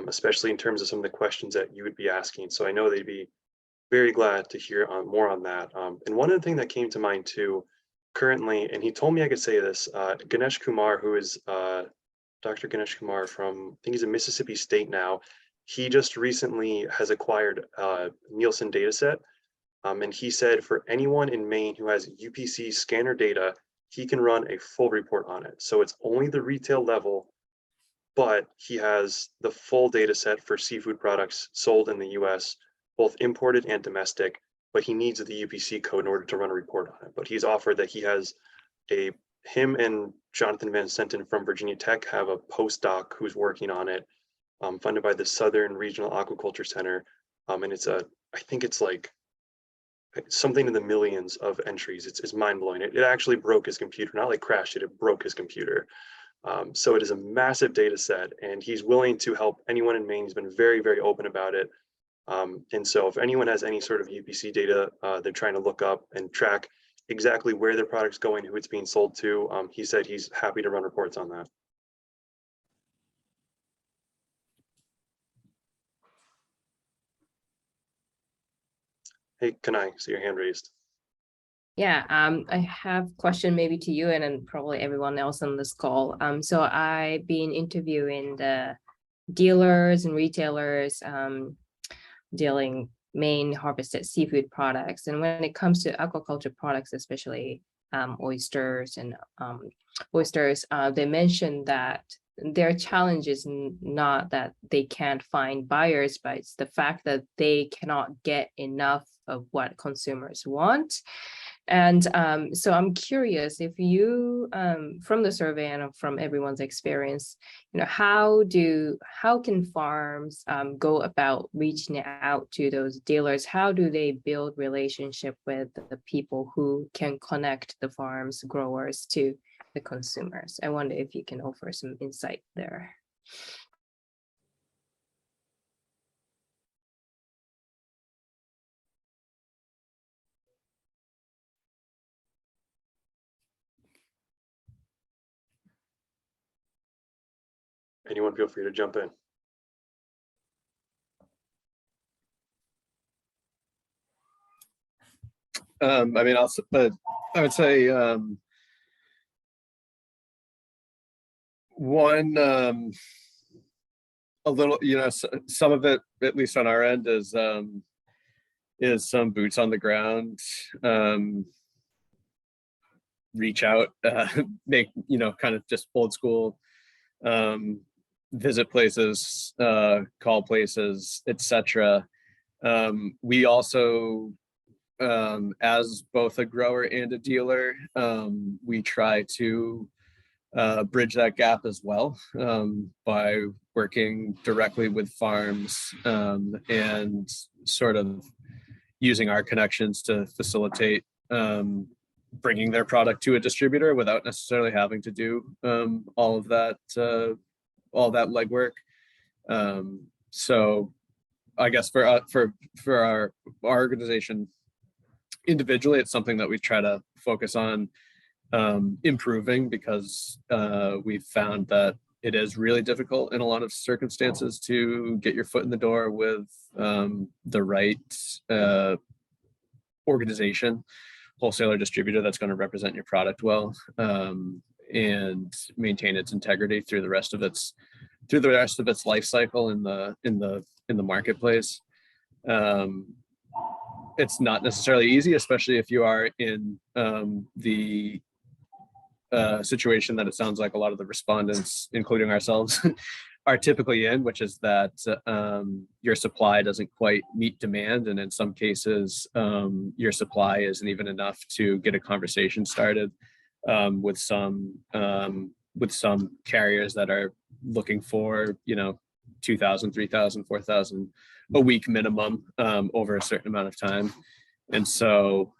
especially in terms of some of the questions that you would be asking. So I know they'd be very glad to hear more on that. And one other thing that came to mind too, currently, and he told me I could say this, Ganesh Kumar, who is Dr. Ganesh Kumar from, I think he's in Mississippi State now. He just recently has acquired Nielsen data set. And he said for anyone in Maine who has UPC scanner data, he can run a full report on it. So it's only the retail level, but he has the full data set for seafood products sold in the US, both imported and domestic, but he needs the UPC code in order to run a report on it. But he's offered that he has him and Jonathan Van Senten from Virginia Tech have a postdoc who's working on it, funded by the Southern Regional Aquaculture Center. And I think it's like something in the millions of entries. It's mind blowing. It actually broke his computer, not like crashed it, it broke his computer. So it is a massive data set, and he's willing to help anyone in Maine. He's been very, very open about it. And so if anyone has any sort of UPC data they're trying to look up and track exactly where their product's going, who it's being sold to, he said he's happy to run reports on that. Hey, can I see your hand raised? Yeah, I have a question maybe to you and then probably everyone else on this call. So I've been interviewing the dealers and retailers dealing Maine harvested seafood products. And when it comes to aquaculture products, especially oysters, they mentioned that their challenge is not that they can't find buyers, but it's the fact that they cannot get enough of what consumers want. And so I'm curious if you, from the survey and from everyone's experience, you know, how can farms go about reaching out to those dealers? How do they build relationship with the people who can connect the farms growers to the consumers? I wonder if you can offer some insight there. Anyone feel free to jump in. I mean, I would say one, a little, you know, some of it, at least on our end, is some boots on the ground, reach out, make, you know, kind of just old school, visit places, call places, etc. We also, as both a grower and a dealer, we try to bridge that gap as well, by working directly with farms, and sort of using our connections to facilitate bringing their product to a distributor without necessarily having to do all that legwork. So I guess for our organization individually, it's something that we try to focus on improving, because we've found that it is really difficult in a lot of circumstances to get your foot in the door with the right organization, wholesaler, distributor that's going to represent your product well, and maintain its integrity through the rest of its life cycle in the marketplace. It's not necessarily easy, especially if you are in the situation that it sounds like a lot of the respondents, including ourselves, are typically in, which is that your supply doesn't quite meet demand, and in some cases your supply isn't even enough to get a conversation started with some carriers that are looking for 2,000, 3,000, 4,000 a week minimum over a certain amount of time. And so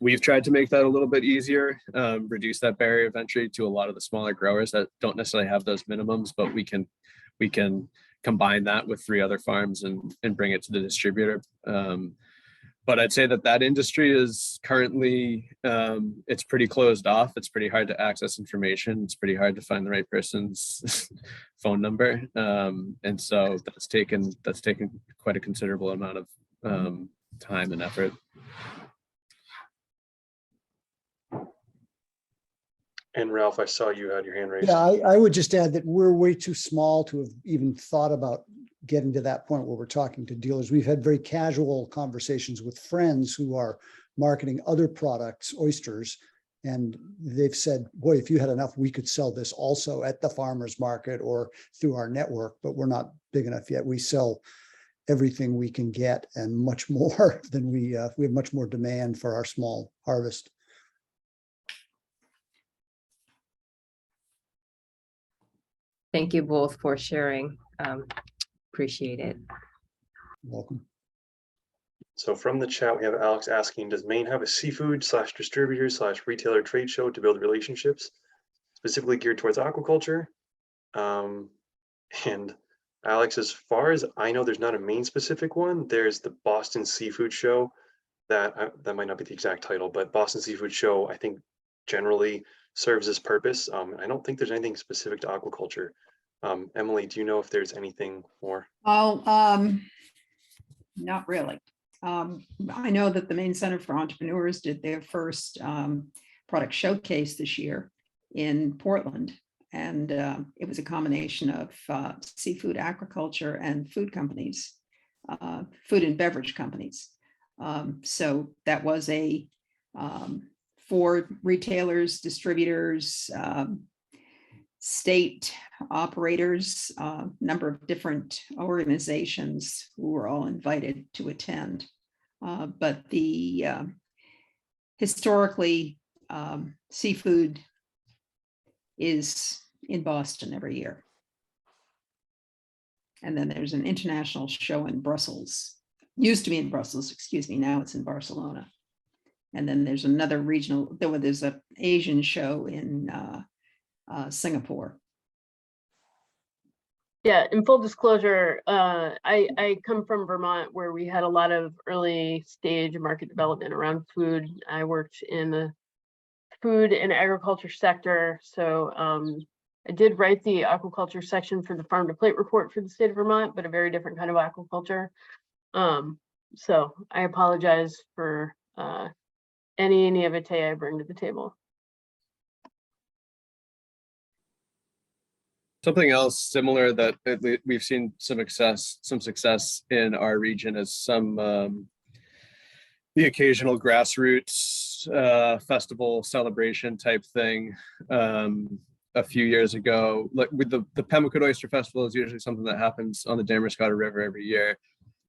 we've tried to make that a little bit easier, reduce that barrier of entry to a lot of the smaller growers that don't necessarily have those minimums, but we can combine that with 3 other farms and bring it to the distributor. But I'd say that industry is currently, it's pretty closed off. It's pretty hard to access information. It's pretty hard to find the right person's phone number. And so that's taken quite a considerable amount of time and effort. And Ralph, I saw you had your hand raised. Yeah, I would just add that we're way too small to have even thought about getting to that point where we're talking to dealers. We've had very casual conversations with friends who are marketing other products, oysters, and they've said, boy, if you had enough, we could sell this also at the farmer's market or through our network, but we're not big enough yet. We sell everything we can get and much more than we have much more demand for our small harvest. Thank you both for sharing. Appreciate it. Welcome. So from the chat, we have Alex asking, does Maine have a seafood/distributor/retailer trade show to build relationships specifically geared towards aquaculture? And Alex, as far as I know, there's not a Maine specific one. There's the Boston Seafood Show that might not be the exact title, but Boston Seafood Show, I think generally serves this purpose. I don't think there's anything specific to aquaculture. Emily, do you know if there's anything more? Oh, not really. I know that the Maine Center for Entrepreneurs did their first product showcase this year in Portland, and it was a combination of seafood, aquaculture, and food companies, food and beverage companies. So that was for retailers, distributors, state operators, number of different organizations who were all invited to attend. But the historically, seafood is in Boston every year. And then there's an international show in Brussels. Used to be in Brussels, excuse me, now it's in Barcelona. And then there's another regional, there's an Asian show in Singapore. Yeah, in full disclosure, I come from Vermont, where we had a lot of early stage market development around food. I worked in the food and agriculture sector. So I did write the aquaculture section for the farm to plate report for the state of Vermont, but a very different kind of aquaculture. So I apologize for any naivete I bring to the table. Something else similar that we've seen some success in our region is the occasional grassroots festival celebration type thing. A few years ago, like with the Pemmican Oyster Festival, is usually something that happens on the Damascota River every year.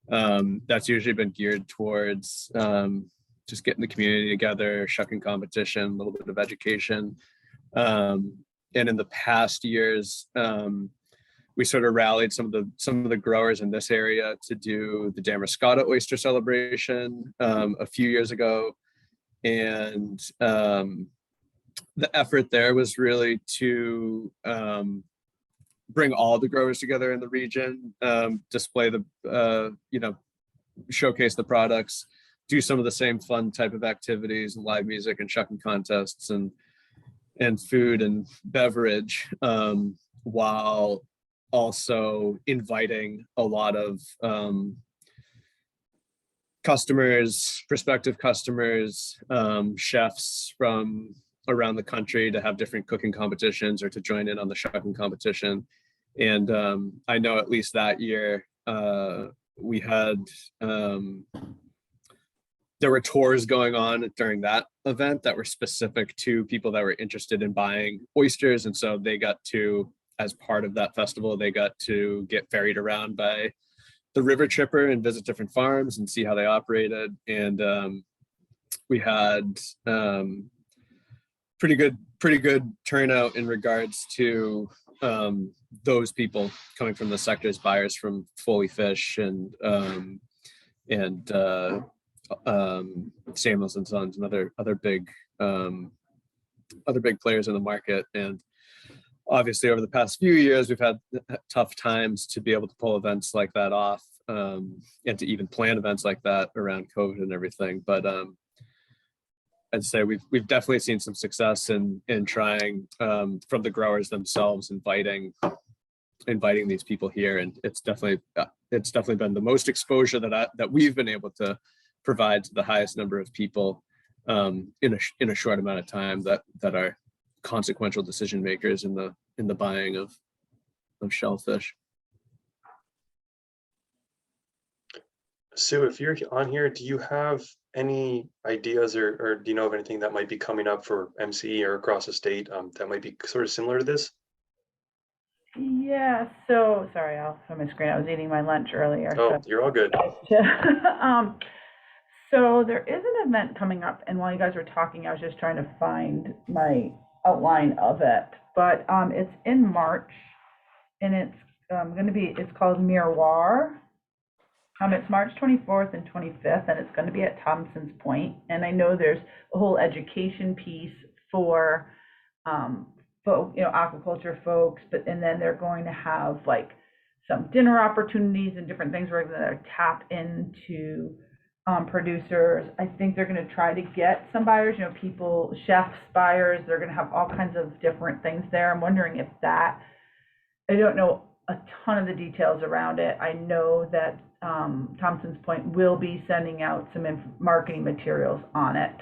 That's usually been geared towards just getting the community together, shucking competition, a little bit of education. And in the past years, we sort of rallied some of the growers in this area to do the Damascota Oyster Celebration a few years ago. And the effort there was really to bring all the growers together in the region, display showcase the products, do some of the same fun type of activities and live music and shucking contests and food and beverage, while also inviting a lot of customers, prospective customers, chefs from around the country to have different cooking competitions or to join in on the shucking competition. And I know at least that year we had there were tours going on during that event that were specific to people that were interested in buying oysters. And so they got to as part of that festival, they got to get ferried around by the river tripper and visit different farms and see how they operated. And we had pretty good turnout in regards to those people coming from the sectors, buyers from Foley Fish and Samuels and Sons and other big players in the market. And obviously over the past few years, we've had tough times to be able to pull events like that off, and to even plan events like that around COVID and everything. But I'd say we've definitely seen some success in trying, from the growers themselves, inviting these people here, and it's definitely been the most exposure that we've been able to provide to the highest number of people in a short amount of time that are consequential decision makers in the buying of shellfish. Sue, if you're on here, do you have any ideas or do you know of anything that might be coming up for MCE or across the state that might be sort of similar to this? Yeah, so sorry, I'll show my screen. I was eating my lunch earlier. Oh, so. you're all good. So there is an event coming up, and while you guys were talking, I was just trying to find my outline of it. But it's in March, and it's it's called Miroir. It's March 24th and 25th, and it's going to be at Thompson's Point. And I know there's a whole education piece for aquaculture folks, and then they're going to have like some dinner opportunities and different things where they're going to tap into producers. I think they're going to try to get some buyers, people, chefs, buyers. They're going to have all kinds of different things there. I'm wondering if I don't know a ton of the details around it. I know that Thompson's Point will be sending out some marketing materials on it.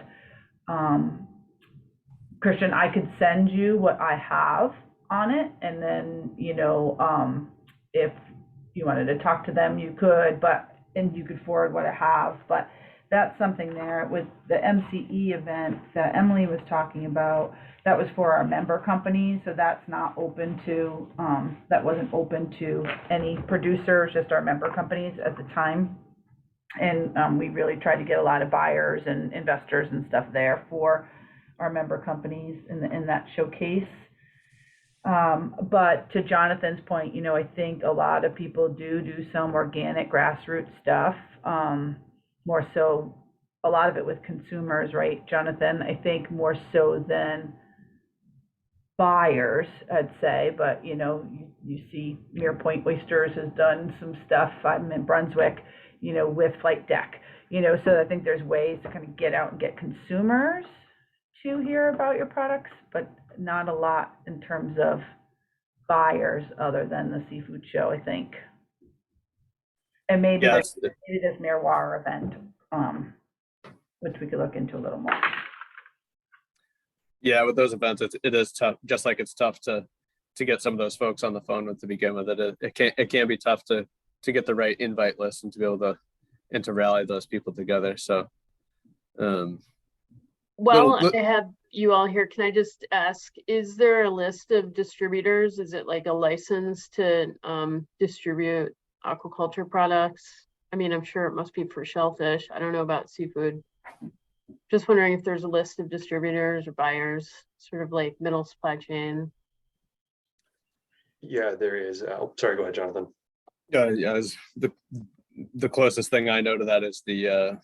Christian, I could send you what I have on it, and then, if you wanted to talk to them, you could, and you could forward what I have, but that's something there. With the MCE event that Emily was talking about, that was for our member companies, so that's not open to, that wasn't open to any producers, just our member companies at the time. And we really tried to get a lot of buyers and investors and stuff there for our member companies in that showcase. But to Jonathan's point, I think a lot of people do some organic grassroots stuff, more so a lot of it with consumers, right, Jonathan? I think more so than buyers, I'd say. But, you see Mere Point Oysters has done some stuff. I'm in Brunswick, with Flight Deck, so I think there's ways to kind of get out and get consumers to hear about your products, but not a lot in terms of buyers other than the seafood show, I think. And maybe this Miroir event, which we could look into a little more. Yeah, with those events, it is tough. Just like it's tough to get some of those folks on the phone with to begin with. It can be tough to get the right invite list and to be able to rally those people together. So, I have you all here. Can I just ask, is there a list of distributors? Is it like a license to distribute aquaculture products? I mean, I'm sure it must be for shellfish. I don't know about seafood. Just wondering if there's a list of distributors or buyers, sort of like middle supply chain. Yeah, there is. Sorry, go ahead, Jonathan. Yeah, the closest thing I know to that is the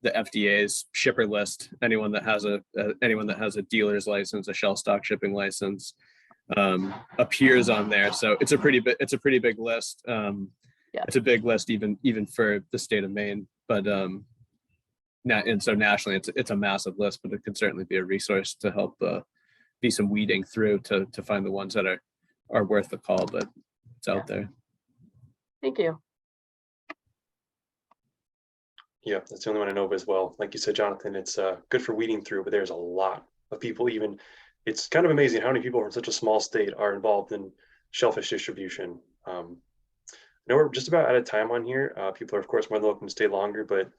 FDA's shipper list. Anyone that has a dealer's license, a shell stock shipping license, appears on there. So it's a pretty big list. Yeah. It's a big list even for the state of Maine. But and so nationally, it's a massive list. But it can certainly be a resource to help be some weeding through to find the ones that are worth the call. But it's out there. Thank you. Yeah, that's the only one I know of as well. Like you said, Jonathan, it's good for weeding through, but there's a lot of people. Even it's kind of amazing how many people from such a small state are involved in shellfish distribution. I know we're just about out of time on here. People are, of course, more than welcome to stay longer, but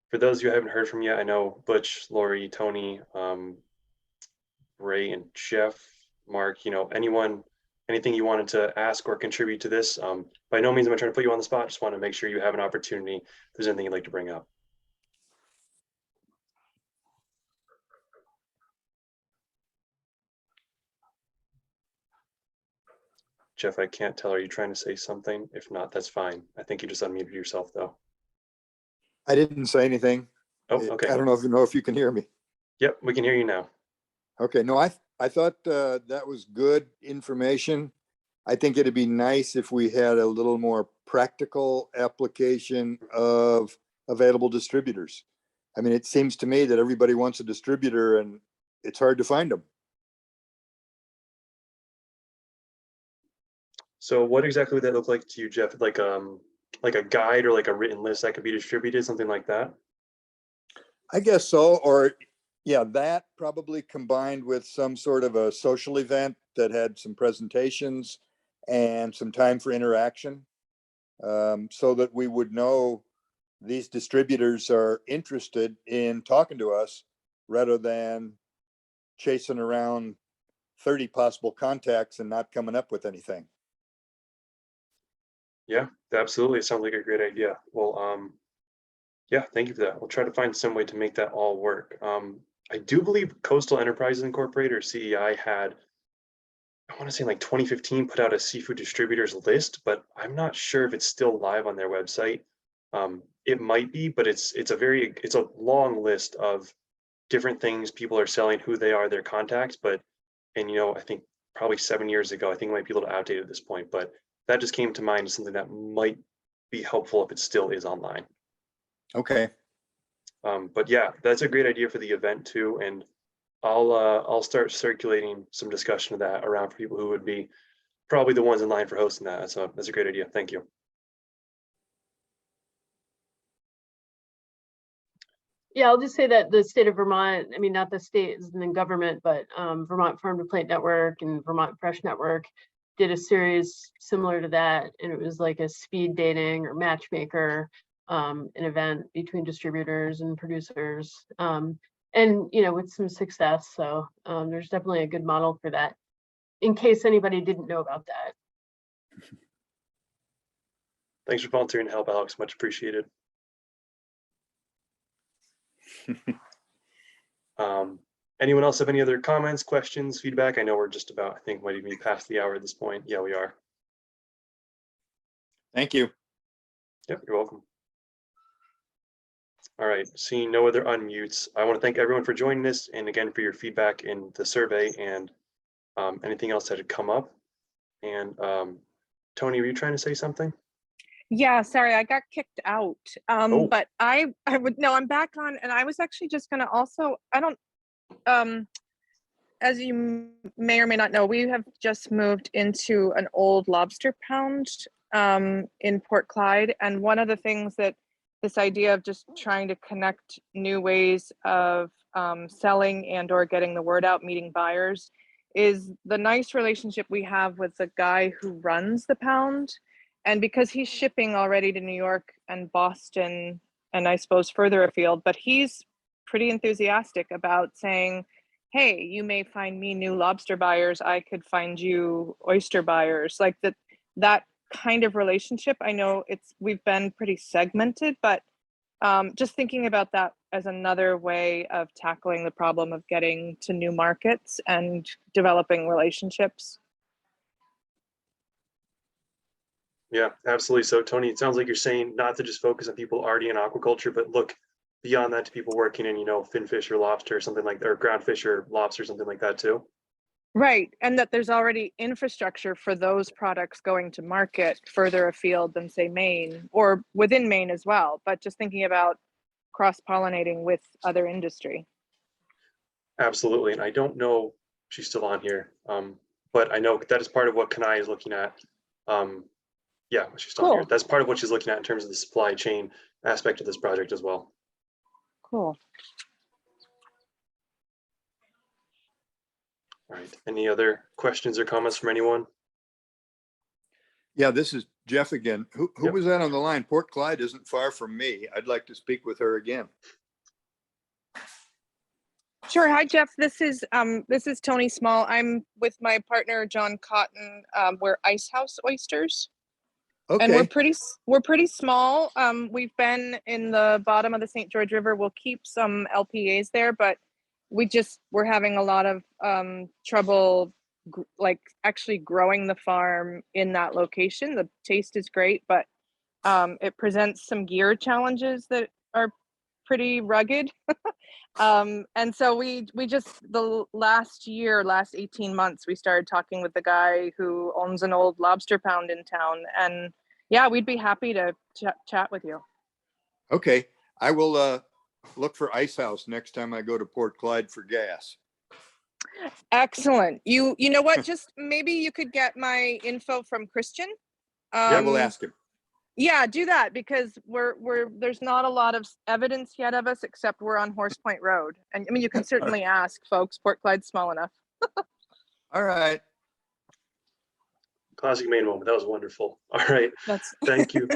for those you haven't heard from yet, I know Butch, Lori, Tony, Ray, and Jeff Mark, anything you wanted to ask or contribute to this. By no means am I trying to put you on the spot. Just want to make sure you have an opportunity. If there's anything you'd like to bring up. Jeff, I can't tell. Are you trying to say something? If not, that's fine. I think you just unmuted yourself though. I didn't say anything. Oh, okay. I don't know if you can hear me. Yep, we can hear you now. Okay, no, I thought that was good information. I think it'd be nice if we had a little more practical application of available distributors. I mean, it seems to me that everybody wants a distributor and it's hard to find them. So what exactly would that look like to you, Jeff? Like a guide or like a written list that could be distributed, something like that? I guess so, or yeah, that probably combined with some sort of a social event that had some presentations and some time for interaction, so that we would know these distributors are interested in talking to us rather than chasing around 30 possible contacts and not coming up with anything. Yeah, absolutely. It sounds like a great idea. Well, yeah, thank you for that. We'll try to find some way to make that all work. I do believe Coastal Enterprises Incorporated, or CEI, had, I want to say like 2015, put out a seafood distributors list, but I'm not sure if it's still live on their website. It might be, but it's a long list of different things people are selling, who they are, their contacts. But, and I think probably 7 years ago, I think it might be a little outdated at this point, but that just came to mind as something that might be helpful if it still is online. Okay. But yeah, that's a great idea for the event too, and I'll start circulating some discussion of that around for people who would be probably the ones in line for hosting that. That's a great idea. Thank you. Yeah, I'll just say that the state of Vermont, I mean, not the state as in the government, but Vermont Farm to Plate Network and Vermont Fresh Network did a series similar to that. And it was like a speed dating or matchmaker, an event between distributors and producers. And, with some success. So there's definitely a good model for that, in case anybody didn't know about that. Thanks for volunteering to help, Alex. Much appreciated. Anyone else have any other comments, questions, feedback? I know we're just about, I think, might even be past the hour at this point. Yeah, we are. Thank you. Yep, you're welcome. All right, seeing no other unmutes, I want to thank everyone for joining us, and again for your feedback in the survey and anything else that had come up. And Tony, were you trying to say something? Yeah, sorry, I got kicked out. Oh. But I would, no, I'm back on, and I was actually just gonna also, as you may or may not know, we have just moved into an old lobster pound in Port Clyde. And one of the things that this idea of just trying to connect new ways of selling and or getting the word out, meeting buyers, is the nice relationship we have with the guy who runs the pound. And because he's shipping already to New York and Boston, and I suppose further afield, but he's pretty enthusiastic about saying, hey, you may find me new lobster buyers, I could find you oyster buyers. Like that kind of relationship. I know we've been pretty segmented, but just thinking about that as another way of tackling the problem of getting to new markets and developing relationships. Yeah, absolutely. So Tony, it sounds like you're saying not to just focus on people already in aquaculture, but look beyond that to people working in, fin fish or lobster or something like that, or ground fish or lobster, something like that too. Right. And that there's already infrastructure for those products going to market further afield than, say, Maine, or within Maine as well. But just thinking about cross-pollinating with other industry. Absolutely. And I don't know if she's still on here, but I know that is part of what Kanai is looking at. Yeah, she's still on here. That's part of what she's looking at in terms of the supply chain aspect of this project as well. Cool. All right. Any other questions or comments from anyone? Yeah, this is Jeff again. Who Yep. was that on the line? Port Clyde isn't far from me. I'd like to speak with her again. Sure. Hi, Jeff. This is Tony Small. I'm with my partner John Cotton. We're Ice House Oysters, and Okay, we're pretty small. We've been in the bottom of the St. George River. We'll keep some LPAs there, but we're having a lot of trouble, like actually growing the farm in that location. The taste is great, but it presents some gear challenges that are pretty rugged. And so we just the last 18 months, we started talking with the guy who owns an old lobster pound in town, and yeah, we'd be happy to chat with you. okay. I will look for Ice House next time I go to Port Clyde for gas. Excellent. You know what? Just maybe you could get my info from Christian. Yeah, we'll ask him. Yeah, do that, because there's not a lot of evidence yet of us, except we're on Horse Point Road. And I mean, you can certainly ask folks. Port Clyde's small enough. All right. Classic Maine moment. That was wonderful. All right. That's Thank you.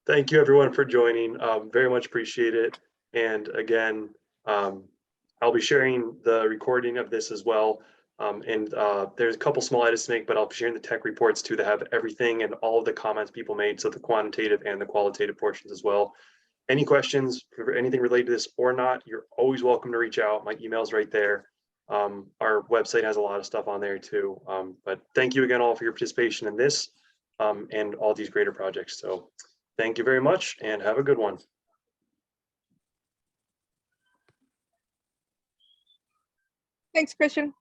Thank you everyone for joining. Very much appreciate it. And again, I'll be sharing the recording of this as well. There's a couple small edits to make, but I'll be sharing the tech reports too that have everything and all of the comments people made, so the quantitative and the qualitative portions as well. Any questions for anything related to this or not, you're always welcome to reach out. My email's right there. Our website has a lot of stuff on there too. But thank you again all for your participation in this and all these greater projects. So thank you very much and have a good one. Thanks, Christian.